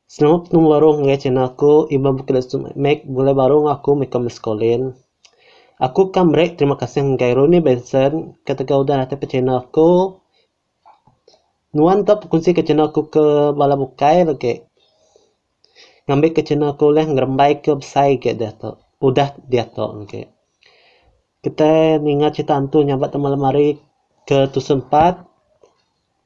Selamat ketemu baru nge channel aku, Iba Bukit Make boleh baru aku Mika Miskolin. Aku kan break, terima kasih ngai Roni Benson ketika udah nanti ke channel aku. Nuan tak kunci ke channel aku ke bala bukai lagi. Ngambil ke channel aku lah ngerembai ke besai ke dia tu. Udah dia tu okay. Kita ingat cerita antu nyabat malam hari ke Tusempat.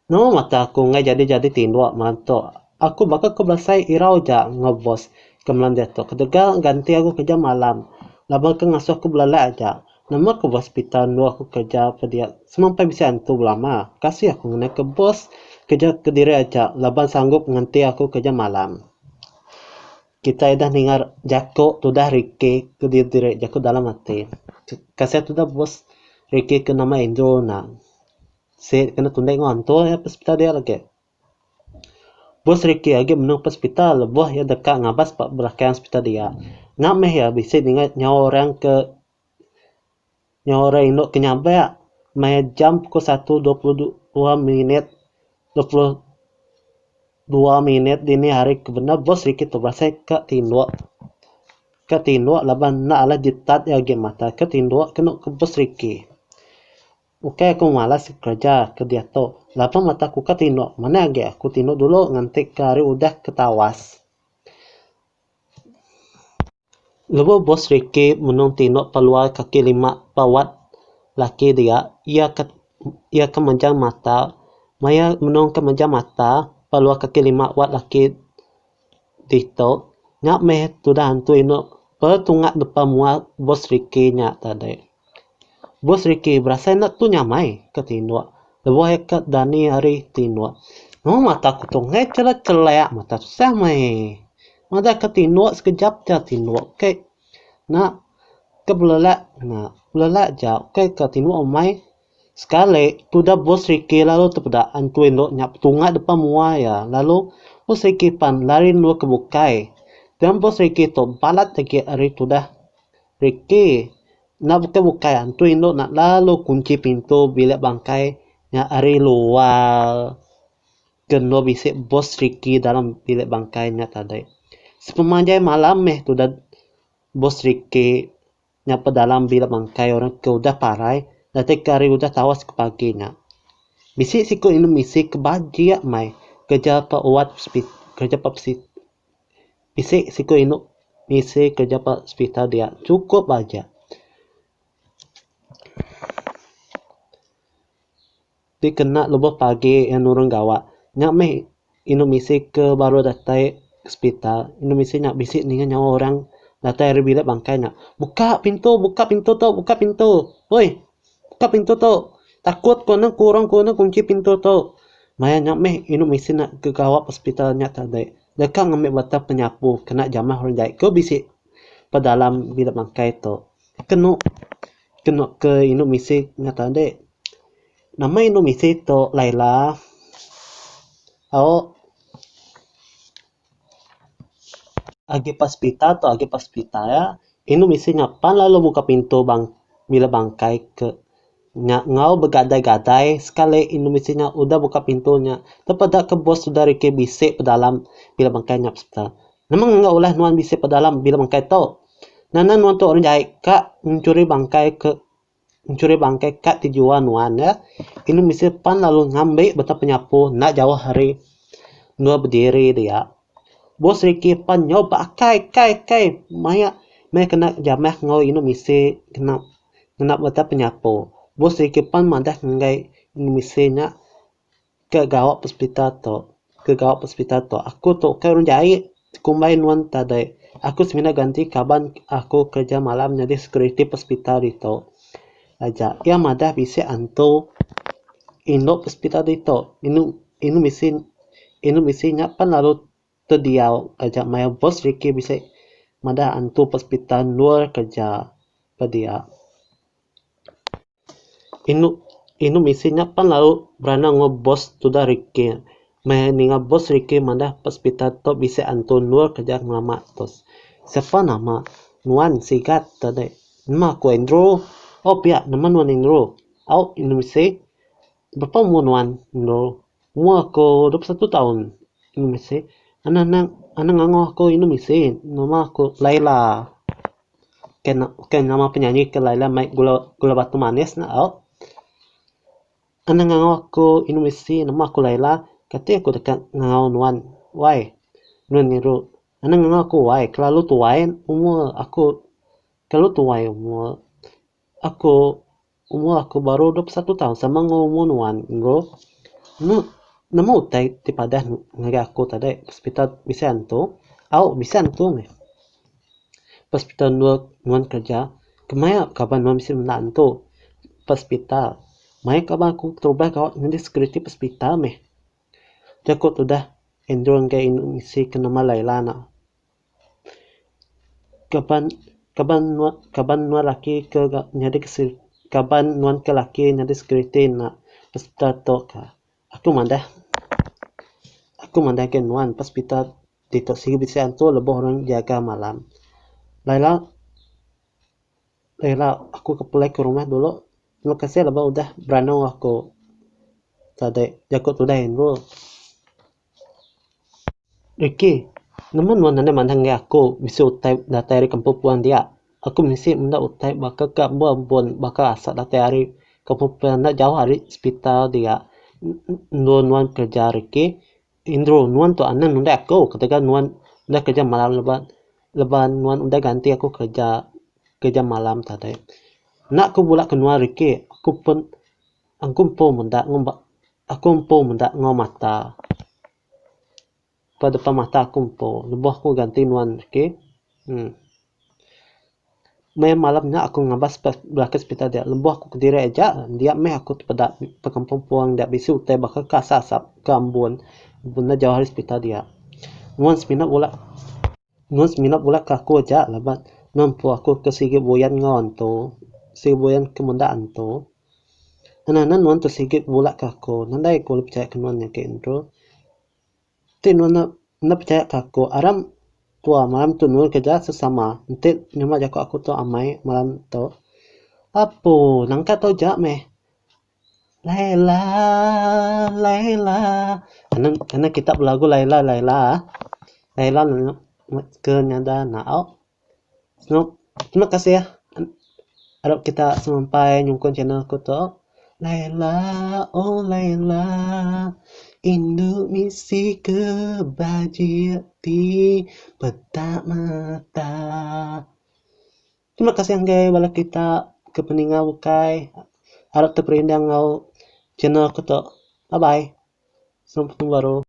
No mata aku ngai jadi tinduk mantok. Aku bakal ke belasai irau ja ngebos kemelan dia tu. Ketika ganti aku kerja malam. Lama ke ngasuh aku belala aja. Nama ke hospital nu aku kerja apa dia. Semampai bisa antu lama. Kasih aku ngene ke bos kerja ke diri aja. Laban sanggup nganti aku kerja malam. Kita dah dengar jako tu dah Ricky ke diri jako dalam hati. Kasih tu dah bos Ricky ke nama Indro na. Saya kena tundai ngantu ya hospital dia lagi. Bos Ricky lagi menung hospital, buah ya dekat ngabas pak belakang hospital dia. Nak meh ya bisa dengar nyawa orang ke nyawa orang induk ke nyampe meh jam pukul 1:22 22 menit dini hari kebenar bos Ricky tu berasa ke tinduk laban nak ala jitat ya game mata ke tinduk kena ke bos Ricky. Oke aku malas kerja ke dia tu. Lapan mata aku ke tinduk. Mana lagi aku tinduk dulu nganti ke hari udah ketawas. Lepas bos Ricky menung tinduk peluar kaki 5 pawat laki dia. Ia kemenjang mata. Maya menung kemenjang mata peluar kaki 5 wat laki dito. Nyak meh tu dah hantu inuk pertungak depan muat bos Ricky nyak tadi. Bos Ricky berasa nak tu nyamai ke tinduk. Lepas hekat Dani hari tinduk. No mata aku tu ngai celak mata tu sama mata ke tinduk sekejap je tinduk. Okay. Nak ke belelak. Nah, belelak je. Okay ke tinduk omai. Sekali tu dah bos Ricky lalu tu pada antu induk nyak tungak depan mua ya. Lalu bos Ricky pan lari nu ke bukai. Dan bos Ricky tu balat lagi hari tu dah. Ricky nak buka-buka antu induk nak lalu kunci pintu bilik bangkai yang hari luar kena bisik bos Ricky dalam bilik bangkainya tadi. Sepemanjai malam tu dah bos Ricky nyapa dalam bilik bangkai orang ke udah parai nanti hari udah tawas ke paginya. Bisik siku ini misi ke baji mai kerja pak uat kerja pak bisik siku ini misi kerja pak hospital dia cukup aja. Di kena lebih pagi yang nurung gawat. Nyak meh inu misi ke baru datai hospital. Inu misi nyak bisik dengan nyawa orang datai hari bilik bangkai nyak. Buka pintu tu, buka pintu. Woi, buka pintu tu. Takut kena kurang kunci pintu tu. Maya nyak meh inu misi nak ke gawat hospital nyak tadi. Dekat ngambil bata penyapu kena jamah orang jahit. Kau bisik pada dalam bilik bangkai tu. Kena ke inu misi nyak tadi. Nama inu misi to Laila. Agi pas pita ya. Inu misi nyapan lalu buka pintu bila bangkai ke ngau begadai-gadai sekali inu misinya udah buka pintunya. Tepada ke bos sudah Ricky bisik ke dalam bila bangkai nyap pita. Memang enggak ulah nuan bisik ke dalam bila bangkai to. Nana nuan tu orang jahit kak mencuri bangkai kat tujuan nuan ya. Ini misi pan lalu ngambil bata penyapu nak jauh hari nua berdiri dia. Bos Ricky pan nyoba kai maya kena jamah ngau ini misi kena bata penyapu. Bos Ricky pan mandah ngai ini misinya ke gawat hospital to. Aku tu ke orang jahit kumbai nuan tadi. Aku sebenarnya ganti kaban aku kerja malam jadi security hospital itu. Aja ia madah bisa antu induk hospital itu inu misinya pan lalu terdiau aja maya bos Ricky bisa madah antu hospital luar kerja pedia inu misinya pan lalu berana ngobos tu dah Ricky maya ninga bos Ricky madah hospital tu bisa antu luar kerja ngama tos siapa nama nuan sigat tadi nama aku Andrew. Oh pihak nama nuan Indro. Ini misi berapa umur nuan Indro? Umur aku 21 tahun. Ini misi Anak nganggo aku ini misi, nama aku Laila. Ken nama penyanyi ke Laila Mai gula batu manis na au. Anak nganggo aku ini misi, nama aku Laila. Katanya aku dekat nganggo nuan. Why? Nuan niru. Anak nganggo aku why? Kalau tuain umur aku. Kalau tuain umur aku baru 21 tahun sama ngomong nuan bro. Nama utai tipada ngaga aku tadi hospital bisa antu. Au bisa antu me. Hospital nuan kerja. Kemaya kapan nuan bisa menantu hospital. Maya kapan aku terubah kau nanti security hospital me. Jakut udah endron ke misi ke nama Laila na. Kapan nuan laki ke nyari kapan nuan ke laki nyari security na hospital to ka. Aku mandah ke nuan hospital dito sige bisa antu lebih orang jaga malam. Laila, aku kepulai ke rumah dulu. Terima kasih lebih udah berani aku tadi jakut udah enroll. Ricky, naman mo na naman hangga ako bisa utay datari kampupuan dia. Aku misi menda utay baka ka buon baka asa datari kampupuan na jauh hari hospital dia. Nuan kerja Ricky. Indro nuan to anan nunda aku ketika nuan udah kerja malam leban nuan udah ganti aku kerja malam tadi. Nak aku bulak ke nuan Ricky. Aku pun menda ngomata. Pada depan mata aku lebih aku ganti nuan Ricky. Malamnya aku ngabas belakang hospital dia. Lebih aku ke diri aja. Dia aku pada pekampung puang dia bisa utai bakal kasasap ke Ambon. Bunda jauh dari hospital dia. Nuan seminap bulak ke aku aja. Lebat nampu aku ke sige boyan ngon tu. Sige boyan kemundaan tu. Anak nuan tu sige bulak ke aku. Nandai aku lebih percaya ke nuan yang ke intro. Tapi nuan na percaya ke aku. Aram tua malam tu nuan kerja sesama. Nanti nyama jago aku tu amai malam tu. Apa? Nangka tu jak meh. Laila, Laila. Anak kita berlagu Laila, Laila. Laila ke nyada nao. Terima kasih ya. Harap kita sampai nyungkun channel aku tu. Laila, oh Laila. Indomisi kebajiati peta mata. Terima kasih anggai bala kita kepeningau bukai. Harap terperindang ngau channel aku tu. Bye bye. Sampai ketemu baru.